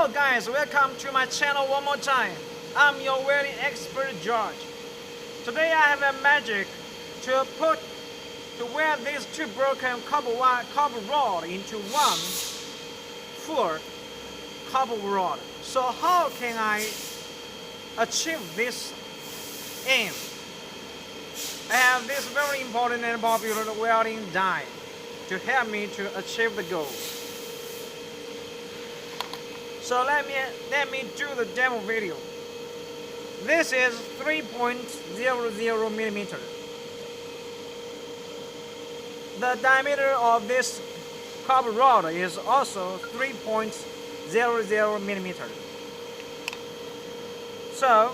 Hello guys, welcome to my channel one more time. I'm your welding expert George. Today I have a magic to weld these two broken copper rod into one full copper rod. So how can I achieve this aim? I have this very important and popular welding die to help me to achieve the goal. So let me do the demo video. This is 3.00 millimeter. The diameter of this copper rod is also 3.00 millimeter. So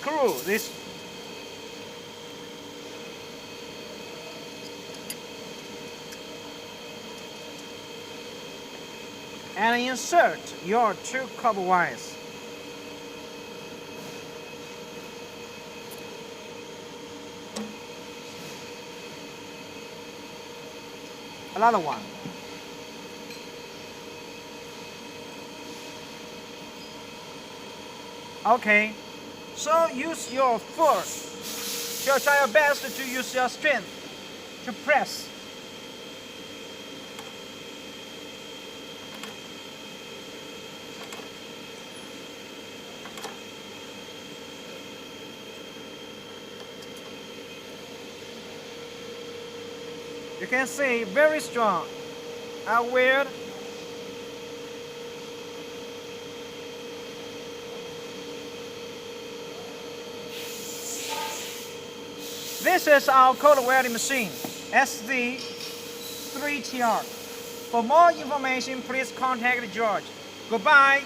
screw this and insert your two copper wires. Another one. Okay. So use your force. Try your best to use your strength to press. You can see very strong. I weld. This is our cold welding machine, SD3TR. For more information, please contact George. Goodbye.